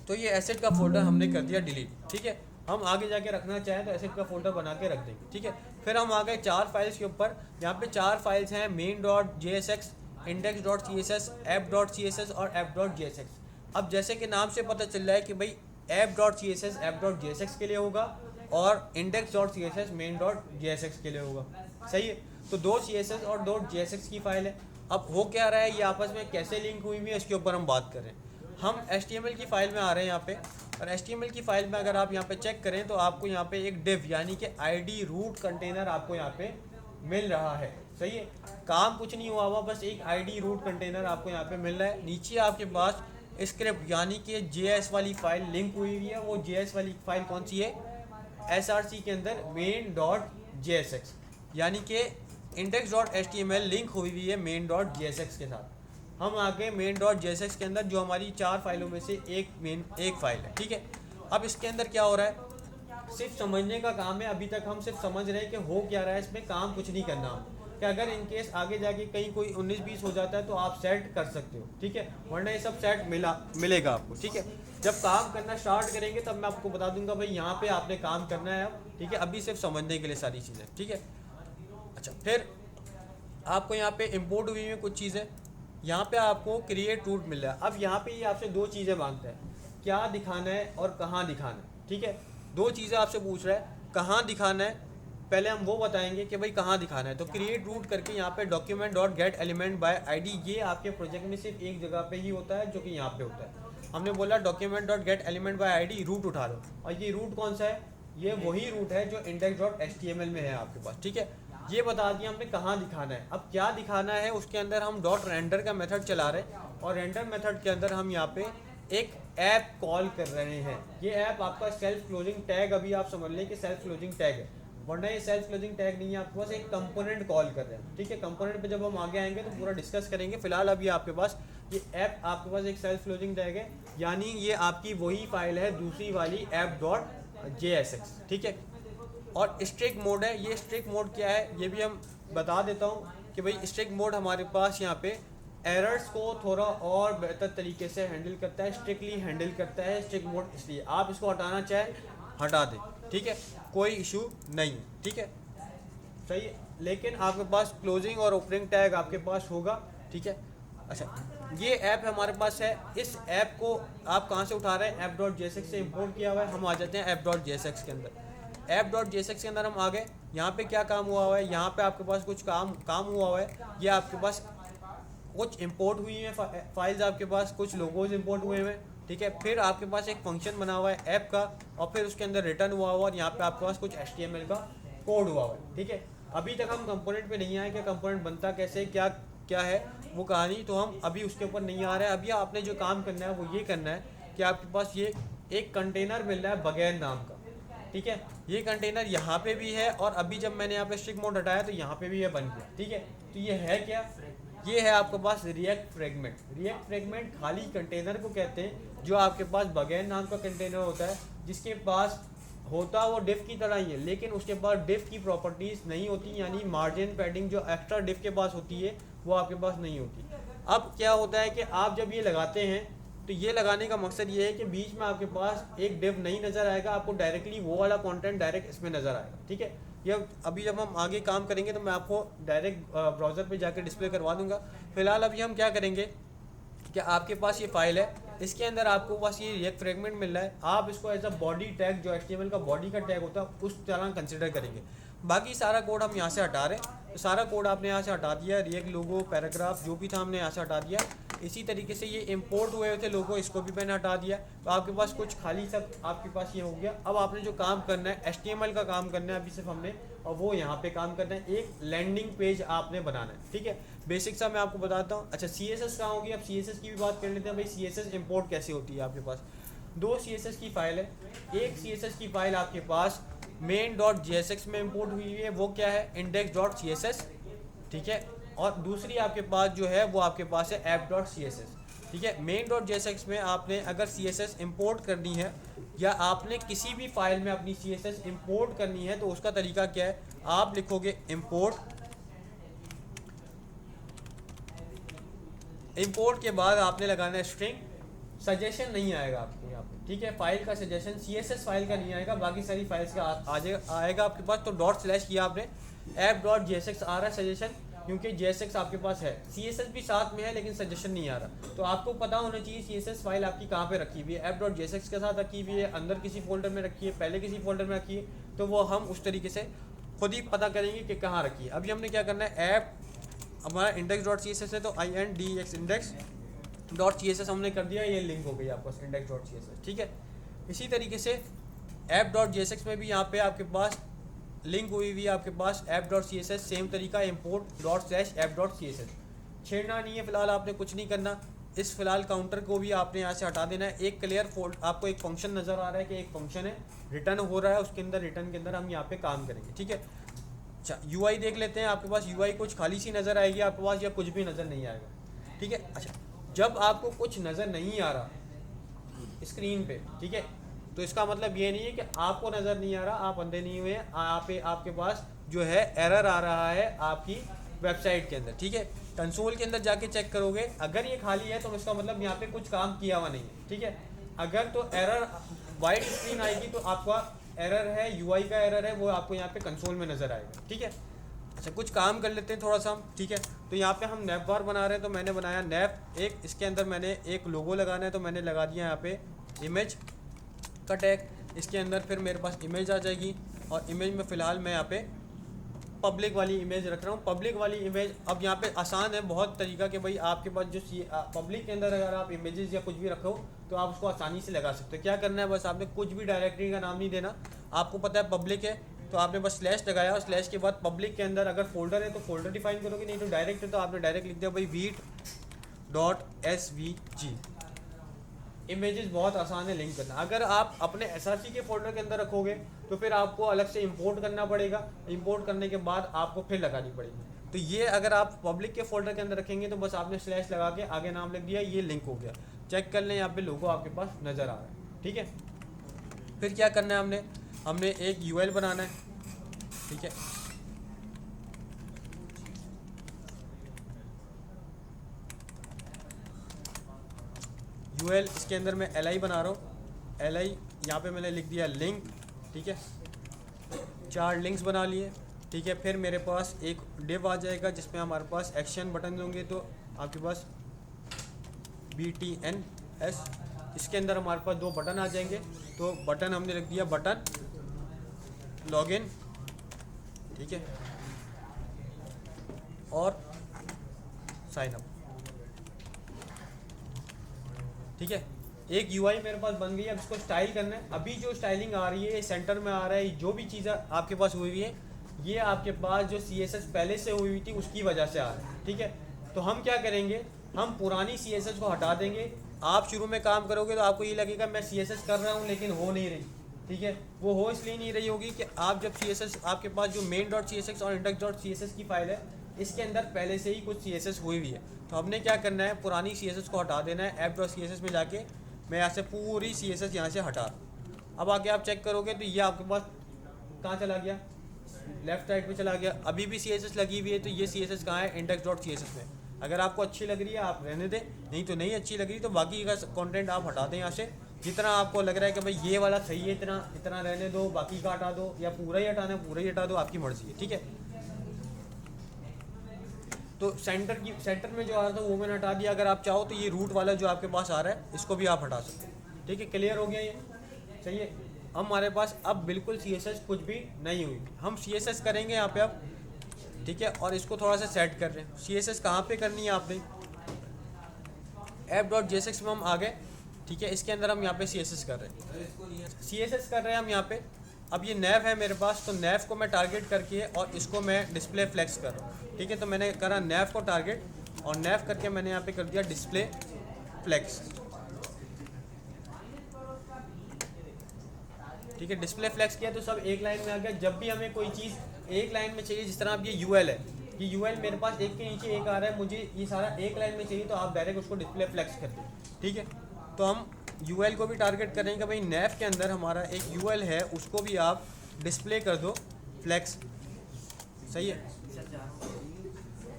तो ये एसेट का फोल्डर हमने कर दिया डिलीट, ठीक है। हम आगे जाके रखना चाहें तो एसेट का फोल्डर बना के रख देंगे, ठीक है। फिर हम आ गए 4 फाइल्स के ऊपर। यहाँ पे 4 फाइल्स हैं, main.jsx, index.css, app.css और app.jsx। अब जैसे कि नाम से पता चल रहा है कि भाई app.css app.jsx के लिए होगा और index.css main.jsx के लिए होगा, सही है। तो 2 CSS और 2 JSX की फ़ाइल है। अब हो क्या रहा है, ये आपस में कैसे लिंक हुई हुई है, इसके ऊपर हम बात कर रहे हैं। हम HTML की फ़ाइल में आ रहे हैं यहाँ पे, और HTML की फ़ाइल में अगर आप यहाँ पे चेक करें तो आपको यहाँ पे एक div यानी कि ID रूट कंटेनर आपको यहाँ पे मिल रहा है, सही है। काम कुछ नहीं हुआ हुआ, बस एक ID रूट कंटेनर आपको यहाँ पे मिल रहा है। नीचे आपके पास स्क्रिप्ट यानी कि JS वाली फ़ाइल लिंक हुई हुई है। वो JS वाली फ़ाइल कौन सी है, SRC के अंदर main.jsx, यानी कि index.html लिंक हुई हुई है main.jsx के साथ। हम आगे main.jsx के अंदर, जो हमारी 4 फाइलों में से एक फ़ाइल है, ठीक है। अब इसके अंदर क्या हो रहा है, सिर्फ समझने का काम है। अभी तक हम सिर्फ समझ रहे हैं कि हो क्या रहा है, इसमें काम कुछ नहीं करना हम, कि अगर इन केस आगे जाके कहीं कोई 19-20 हो जाता है तो आप सेट कर सकते हो, ठीक है, वरना ये सब सेट मिलेगा आपको, ठीक है। जब काम करना स्टार्ट करेंगे तब मैं आपको बता दूंगा भाई यहाँ पे आपने काम करना है अब, ठीक है। अभी सिर्फ समझने के लिए सारी चीज़ें, ठीक है। अच्छा, फिर आपको यहाँ पे इम्पोर्ट हुई हुई कुछ चीज़ें, यहाँ पे आपको क्रिएट रूट मिल रहा है। अब यहाँ पे ये आपसे 2 चीज़ें मांगता है, क्या दिखाना है और कहाँ दिखाना है, ठीक है। 2 चीज़ें आपसे पूछ रहा है, कहाँ दिखाना है पहले हम वो बताएंगे कि भाई कहाँ दिखाना है। तो क्रिएट रूट करके यहाँ पे document.getElementById, ये आपके प्रोजेक्ट में सिर्फ एक जगह पे ही होता है, जो कि यहाँ पे होता है। हमने बोला document.getElementById रूट उठा लो, और ये रूट कौन सा है, ये वही रूट है जो index.html में है आपके पास, ठीक है। ये बता दिया हमने कहाँ दिखाना है। अब क्या दिखाना है, उसके अंदर हम .render का मेथड चला रहे हैं, और रेंडर मेथड के अंदर हम यहाँ पे एक ऐप कॉल कर रहे हैं। ये ऐप आपका सेल्फ क्लोजिंग टैग, अभी आप समझ लें कि सेल्फ क्लोजिंग टैग है, वरना ये सेल्फ क्लोजिंग टैग नहीं है, आपके पास एक कंपोनेंट कॉल कर रहे हैं, ठीक है। कंपोनेंट पे जब हम आगे आएंगे तो पूरा डिस्कस करेंगे। फिलहाल अभी आपके पास ये ऐप आपके पास एक सेल्फ क्लोजिंग टैग है, यानी ये आपकी वही फाइल है दूसरी वाली app.jsx, ठीक है। और स्ट्रिक्ट मोड है, ये स्ट्रिक्ट मोड क्या है ये भी हम बता देता हूँ कि भाई स्ट्रिक्ट मोड हमारे पास यहाँ पे एरर्स को थोड़ा और बेहतर तरीके से हैंडल करता है, स्ट्रिक्टली हैंडल करता है स्ट्रिक्ट मोड, इसलिए आप इसको हटाना चाहे हटा दें, ठीक है, कोई इशू नहीं है, ठीक है, सही है। लेकिन आपके पास क्लोजिंग और ओपनिंग टैग आपके पास होगा, ठीक है। अच्छा, ये ऐप हमारे पास है, इस ऐप को आप कहाँ से उठा रहे हैं, app.jsx से इंपोर्ट किया हुआ है। हम आ जाते हैं app.jsx के अंदर। app.jsx के अंदर हम आ गए, यहाँ पे क्या काम हुआ हुआ है, यहाँ पे आपके पास कुछ काम हुआ हुआ है, ये आपके पास कुछ इंपोर्ट हुई हैं फाइल्स, आपके पास कुछ लोगोज इंपोर्ट हुए हैं, ठीक है। फिर आपके पास एक फंक्शन बना हुआ है ऐप का, और फिर उसके अंदर रिटर्न हुआ हुआ, और यहाँ पे आपके पास कुछ HTML का कोड हुआ हुआ है, ठीक है। अभी तक हम कंपोनेंट पे नहीं आए कि कंपोनेंट बनता कैसे, क्या क्या है वो कहानी, तो हम अभी उसके ऊपर नहीं आ रहे हैं। अभी आपने जो काम करना है वो ये करना है कि आपके पास ये एक कंटेनर मिल रहा है बगैर नाम का, ठीक है। ये कंटेनर यहाँ पे भी है, और अभी जब मैंने यहाँ पे स्ट्रिक्ट मोड हटाया तो यहाँ पे भी ये बन गया, ठीक है। तो ये है क्या, ये है आपके पास रिएक्ट फ्रेगमेंट। रिएक्ट फ्रेगमेंट खाली कंटेनर को कहते हैं जो आपके पास बगैर नाम का कंटेनर होता है, जिसके पास होता वो डिफ की तरह ही है, लेकिन उसके पास डिफ की प्रॉपर्टीज़ नहीं होती, यानी मार्जिन पैडिंग जो एक्स्ट्रा डिफ के पास होती है वो आपके पास नहीं होती। अब क्या होता है कि आप जब ये लगाते हैं तो ये लगाने का मकसद ये है कि बीच में आपके पास एक डिव नहीं नज़र आएगा, आपको डायरेक्टली वो वाला कंटेंट डायरेक्ट इसमें नज़र आएगा, ठीक है। ये अभी जब हम आगे काम करेंगे तो मैं आपको डायरेक्ट ब्राउज़र पे जाकर डिस्प्ले करवा दूंगा। फिलहाल अभी हम क्या करेंगे कि आपके पास ये फाइल है, इसके अंदर आपको बस ये रिएक्ट फ्रेगमेंट मिल रहा है, आप इसको एज अ बॉडी टैग जो HTML का बॉडी का टैग होता है उस तरह कंसिडर करेंगे। बाकी सारा कोड हम यहाँ से हटा रहे हैं, तो सारा कोड आपने यहाँ से हटा दिया, रिएक्ट लोगो पैराग्राफ जो भी था हमने यहाँ से हटा दिया। इसी तरीके से ये इंपोर्ट हुए थे लोगो, इसको भी मैंने हटा दिया, तो आपके पास कुछ खाली सब आपके पास ये हो गया। अब आपने जो काम करना है HTML का काम करना है अभी सिर्फ हमने, और वो यहाँ पे काम करना है, एक लैंडिंग पेज आपने बनाना है, ठीक है। बेसिक सा मैं आपको बताता हूँ। अच्छा, CSS कहाँ होगी, अब CSS की भी बात कर लेते हैं। भाई CSS इंपोर्ट कैसे होती है, आपके पास दो CSS की फाइल है। एक CSS की फाइल आपके पास main.jsx में इंपोर्ट हुई है, वो क्या है, index.css, ठीक है। और दूसरी आपके पास जो है वो आपके पास है app.css, ठीक है। main.jsx में आपने अगर CSS इंपोर्ट करनी है या आपने किसी भी फाइल में अपनी CSS इंपोर्ट करनी है तो उसका तरीका क्या है, आप लिखोगे इंपोर्ट के बाद आपने लगाना है स्ट्रिंग, सजेशन नहीं आएगा आपको यहाँ पे, ठीक है। फाइल का सजेशन CSS फाइल का नहीं आएगा, बाकी सारी फाइल्स का आएगा आपके पास। तो डॉट/ किया आपने, app.jsx आ रहा है सजेशन, क्योंकि JSX आपके पास है, CSS भी साथ में है लेकिन सजेशन नहीं आ रहा। तो आपको पता होना चाहिए CSS फाइल आपकी कहाँ पे रखी हुई है, app.jsx के साथ रखी हुई है, अंदर किसी फोल्डर में रखी है, पहले किसी फोल्डर में रखी है, तो वो हम उस तरीके से खुद ही पता करेंगे कि कहाँ रखी है। अभी हमने क्या करना है, ऐप हमारा index.css है तो index.css हमने कर दिया, ये लिंक हो गई आपको index.css, ठीक है। इसी तरीके से app.jsx में भी यहाँ पे आपके पास लिंक हुई हुई है, आपके पास app.css, सेम तरीका import.app.css। छेड़ना नहीं है फिलहाल, आपने कुछ नहीं करना। इस फिलहाल काउंटर को भी आपने यहाँ से हटा देना है। एक क्लियर फोल्ड आपको एक फंक्शन नज़र आ रहा है कि एक फंक्शन है रिटर्न हो रहा है, उसके अंदर रिटर्न के अंदर हम यहाँ पे काम करेंगे, ठीक है। अच्छा, UI देख लेते हैं। आपके पास UI कुछ खाली सी नज़र आएगी आपके पास, या कुछ भी नज़र नहीं आएगा, ठीक है। अच्छा, जब आपको कुछ नज़र नहीं आ रहा स्क्रीन पे, ठीक है, तो इसका मतलब ये नहीं है कि आपको नज़र नहीं आ रहा, आप अंधे नहीं हुए हैं, आपके पास जो है एरर आ रहा है आपकी वेबसाइट के अंदर, ठीक है। कंसोल के अंदर जाके चेक करोगे, अगर ये खाली है तो इसका मतलब यहाँ पे कुछ काम किया हुआ नहीं है, ठीक है। अगर तो एरर वाइट स्क्रीन आएगी तो आपका एरर है, UI का एरर है, वो आपको यहाँ पे कंसोल में नज़र आएगा, ठीक है। अच्छा, कुछ काम कर लेते हैं थोड़ा सा हम, ठीक है। तो यहाँ पे हम नैप बार बना रहे हैं, तो मैंने बनाया नैप एक, इसके अंदर मैंने एक लोगो लगाना है तो मैंने लगा दिया यहाँ पे इमेज का टैग। इसके अंदर फिर मेरे पास इमेज आ जाएगी, और इमेज में फ़िलहाल मैं यहाँ पे पब्लिक वाली इमेज रख रहा हूँ। पब्लिक वाली इमेज, अब यहाँ पे आसान है बहुत तरीका कि भाई आपके पास जो पब्लिक के अंदर अगर आप इमेजेस या कुछ भी रखो तो आप उसको आसानी से लगा सकते हो। क्या करना है, बस आपने कुछ भी डायरेक्टरी का नाम नहीं देना, आपको पता है पब्लिक है तो आपने बस स्लैश लगाया, और स्लैश के बाद पब्लिक के अंदर अगर फोल्डर है तो फोल्डर डिफाइन करोगे, नहीं तो डायरेक्ट है तो आपने डायरेक्ट लिख दिया भाई वीट.svg। इमेजेस बहुत आसान है लिंक करना। अगर आप अपने SRC के फोल्डर के अंदर रखोगे तो फिर आपको अलग से इंपोर्ट करना पड़ेगा, इंपोर्ट करने के बाद आपको फिर लगानी पड़ेगी। तो ये अगर आप पब्लिक के फोल्डर के अंदर रखेंगे तो बस आपने स्लैश लगा के आगे नाम लिख दिया, ये लिंक हो गया। चेक कर लें, यहाँ पे लोगो आपके पास नज़र आ रहा है, ठीक है। फिर क्या करना है, हमने एक यूएल बनाना है, ठीक है। यूएल इसके अंदर मैं एल आई बना रहा हूँ, एल आई यहाँ पर मैंने लिख दिया लिंक, ठीक है। 4 लिंक्स बना लिए, ठीक है। फिर मेरे पास एक डिव आ जाएगा जिसमें हमारे पास एक्शन बटन होंगे, तो आपके पास BTNS, इसके अंदर हमारे पास 2 बटन आ जाएंगे। तो बटन हमने लिख दिया बटन लॉगिन, ठीक है, और साइन अप, ठीक है। एक यूआई मेरे पास बन गई है। अब इसको स्टाइल करना है। अभी जो स्टाइलिंग आ रही है सेंटर में आ रहा है, जो भी चीज़ आपके पास हुई है ये आपके पास जो CSS पहले से हुई थी उसकी वजह से आ रहा है, ठीक है। तो हम क्या करेंगे, हम पुरानी CSS को हटा देंगे। आप शुरू में काम करोगे तो आपको ये लगेगा मैं CSS कर रहा हूँ लेकिन हो नहीं रही, ठीक है। वो हो इसलिए नहीं रही होगी कि आप जब CSS आपके पास जो main.css और index.css की फाइल है इसके अंदर पहले से ही कुछ CSS हुई हुई है। तो हमने क्या करना है, पुरानी CSS को हटा देना है। app.css में जाके मैं यहाँ से पूरी CSS यहाँ से हटा, अब आगे आप चेक करोगे तो ये आपके पास कहाँ चला गया, लेफ्ट साइड पे चला गया। अभी भी CSS लगी हुई है, तो ये CSS कहाँ है, index.css में। अगर आपको अच्छी लग रही है आप रहने दें, नहीं तो नहीं अच्छी लग रही तो बाकी का कंटेंट आप हटा दें यहाँ से। जितना आपको लग रहा है कि भाई ये वाला सही है, इतना इतना रहने दो, बाकी का हटा दो, या पूरा ही हटाना है पूरा ही हटा दो, आपकी मर्जी है, ठीक है। तो सेंटर में जो आ रहा था वो मैंने हटा दिया। अगर आप चाहो तो ये रूट वाला जो आपके पास आ रहा है इसको भी आप हटा सकते हैं, ठीक है। क्लियर हो गया ये, सही है। हमारे पास अब बिल्कुल CSS कुछ भी नहीं हुई, हम CSS करेंगे यहाँ पे अब, ठीक है। और इसको थोड़ा सा सेट कर रहे हैं। CSS कहाँ पे करनी है आपने, app.jsx में हम आ गए, ठीक है। इसके अंदर हम यहाँ पे CSS कर रहे हैं, CSS कर रहे हैं हम यहाँ पे। अब ये नैव है मेरे पास, तो नैव को मैं टारगेट करके और इसको मैं डिस्प्ले फ्लेक्स कर रहा हूँ, ठीक है। तो मैंने करा नैव को टारगेट और नैव करके मैंने यहाँ पे कर दिया डिस्प्ले फ्लेक्स, ठीक है। डिस्प्ले फ्लेक्स किया तो सब एक लाइन में आ गया। जब भी हमें कोई चीज़ एक लाइन में चाहिए, जिस तरह अब ये UL है, ये UL मेरे पास एक के नीचे एक आ रहा है, मुझे ये सारा एक लाइन में चाहिए, तो आप डायरेक्ट उसको डिस्प्ले फ्लेक्स कर दें, ठीक है। तो हम UL को भी टारगेट करेंगे कि भाई नैव के अंदर हमारा एक UL है, उसको भी आप डिस्प्ले कर दो फ्लेक्स, सही है।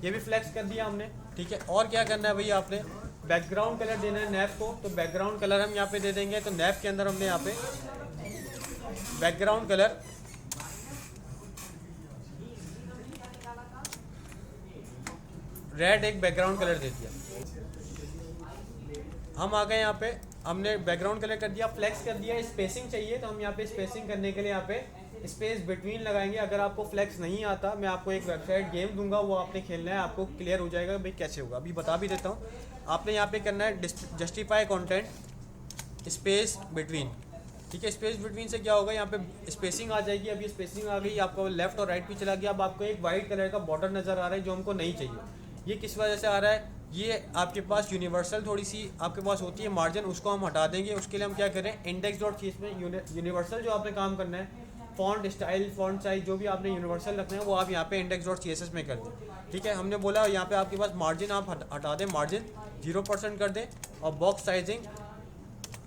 ये भी फ्लेक्स कर दिया हमने, ठीक है। और क्या करना है भैया, आपने बैकग्राउंड कलर देना है नैव को, तो बैकग्राउंड कलर हम यहाँ पे दे देंगे। तो नैव के अंदर हमने यहाँ पे बैकग्राउंड कलर रेड एक बैकग्राउंड कलर दे दिया। हम आ गए यहाँ पे, हमने बैकग्राउंड कलर कर दिया, फ्लेक्स कर दिया। स्पेसिंग चाहिए तो हम यहाँ पे स्पेसिंग करने के लिए यहाँ पे स्पेस बिटवीन लगाएंगे। अगर आपको फ्लेक्स नहीं आता, मैं आपको एक वेबसाइट गेम दूंगा, वो आपने खेलना है, आपको क्लियर हो जाएगा भाई कैसे होगा। अभी बता भी देता हूँ। आपने यहाँ पे करना है जस्टिफाई कंटेंट स्पेस बिटवीन, ठीक है। स्पेस बिटवीन से क्या होगा, यहाँ पे स्पेसिंग आ जाएगी। अब ये स्पेसिंग आ गई, आपको लेफ्ट और राइट भी चला गया। अब आपको एक वाइट कलर का बॉर्डर नज़र आ रहा है जो हमको नहीं चाहिए। ये किस वजह से आ रहा है, ये आपके पास यूनिवर्सल थोड़ी सी आपके पास होती है मार्जिन, उसको हम हटा देंगे। उसके लिए हम क्या करें, index.css में यूनिवर्सल जो आपने काम करना है, फॉन्ट स्टाइल फॉन्ट साइज जो भी आपने यूनिवर्सल रखना है वो आप यहाँ पे index.css में कर दें, ठीक है। हमने बोला यहाँ पे आपके पास मार्जिन आप हटा दें, मार्जिन 0% कर दें, और बॉक्स साइजिंग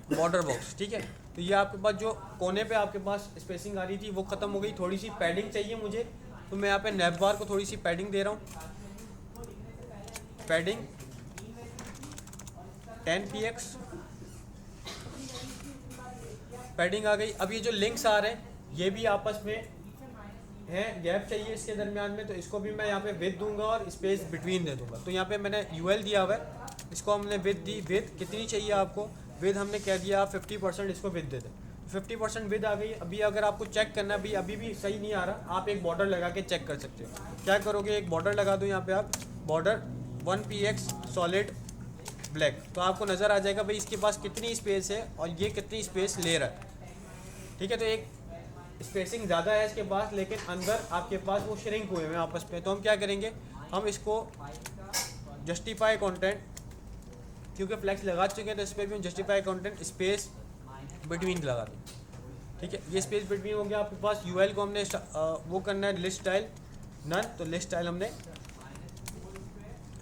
बॉर्डर बॉक्स, ठीक है। तो ये आपके पास जो कोने पे आपके पास स्पेसिंग आ रही थी वो ख़त्म हो गई। थोड़ी सी पैडिंग चाहिए मुझे, तो मैं यहाँ पे नैव बार को थोड़ी सी पैडिंग दे रहा हूँ, पैडिंग 10px, पैडिंग आ गई। अब ये जो लिंक्स आ रहे हैं ये भी आपस में हैं, गैप चाहिए इसके दरमियान में, तो इसको भी मैं यहाँ पे विथ दूंगा और स्पेस बिटवीन दे दूंगा। तो यहाँ पे मैंने UL दिया हुआ है, इसको हमने विथ दी। विथ कितनी चाहिए आपको, विथ हमने कह दिया 50%, इसको विथ दे दें। 50% विथ आ गई। अभी अगर आपको चेक करना है, अभी भी सही नहीं आ रहा, आप एक बॉर्डर लगा के चेक कर सकते हो। क्या करोगे, एक बॉर्डर लगा दो यहाँ पे, आप बॉर्डर 1px सॉलिड ब्लैक, तो आपको नज़र आ जाएगा भाई इसके पास कितनी स्पेस है और ये कितनी स्पेस ले रहा है, ठीक है। तो एक स्पेसिंग ज़्यादा है इसके पास, लेकिन अंदर आपके पास वो श्रिंक हुए हैं आपस में। तो हम क्या करेंगे, हम इसको जस्टिफाई कंटेंट, क्योंकि फ्लैक्स लगा चुके हैं तो इस पर भी हम जस्टिफाई कंटेंट स्पेस बिटवीन लगा दें, ठीक है। ये स्पेस बिटवीन हो गया आपके पास। UL को हमने वो करना है लिस्ट स्टाइल नन, तो लिस्ट स्टाइल हमने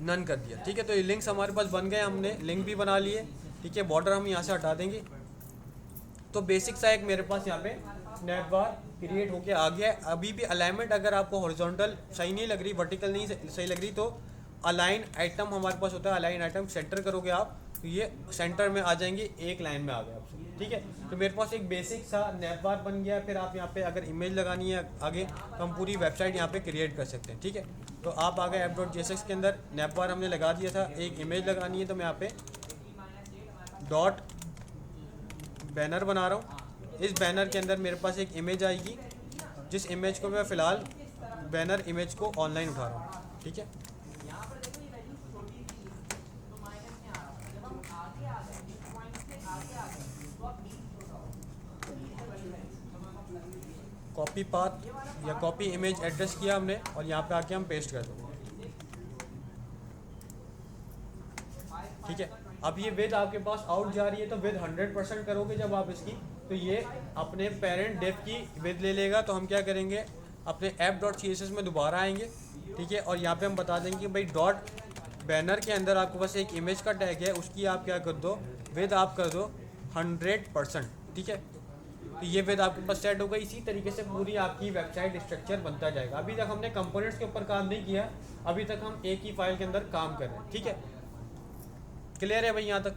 नन कर दिया। ठीक है, तो ये लिंक्स हमारे पास बन गए, हमने लिंक भी बना लिए। ठीक है, बॉर्डर हम यहाँ से हटा देंगे। तो बेसिक सा एक मेरे पास यहाँ पे स्नैप बार क्रिएट होके आ गया है। अभी भी अलाइनमेंट अगर आपको हॉरिजॉन्टल सही नहीं लग रही, वर्टिकल नहीं सही लग रही, तो अलाइन आइटम हमारे पास होता है। अलाइन आइटम सेंटर करोगे आप तो ये सेंटर में आ जाएंगे, एक लाइन में आ गए आप। ठीक है, तो मेरे पास एक बेसिक सा नैप बार बन गया। फिर आप यहाँ पे अगर इमेज लगानी है आगे तो हम पूरी वेबसाइट यहाँ पे क्रिएट कर सकते हैं। ठीक है, तो आप आ गए app.jsx के अंदर, नैप बार हमने लगा दिया था। एक इमेज लगानी है तो मैं यहाँ पे डॉट बैनर बना रहा हूँ। इस बैनर के अंदर मेरे पास एक इमेज आएगी, जिस इमेज को मैं फ़िलहाल बैनर इमेज को ऑनलाइन उठा रहा हूँ। ठीक है, कॉपी पाथ या कॉपी इमेज एड्रेस किया हमने और यहाँ पे आके हम पेस्ट कर देंगे। ठीक है, अब ये विद आपके पास आउट जा रही है, तो विद 100% करोगे जब आप इसकी, तो ये अपने पेरेंट डेफ की विद ले लेगा। तो हम क्या करेंगे, अपने app.css में दोबारा आएंगे। ठीक है, और यहाँ पे हम बता देंगे कि भाई डॉट बैनर के अंदर आपके पास एक इमेज का टैग है, उसकी आप क्या कर दो, विद आप कर दो 100%। ठीक है, तो ये विद आपके पास सेट होगा। इसी तरीके से पूरी आपकी वेबसाइट स्ट्रक्चर बनता जाएगा। अभी तक हमने कंपोनेंट्स के ऊपर काम नहीं किया, अभी तक हम एक ही फाइल के अंदर काम कर रहे हैं। ठीक है, क्लियर है भाई यहाँ तक?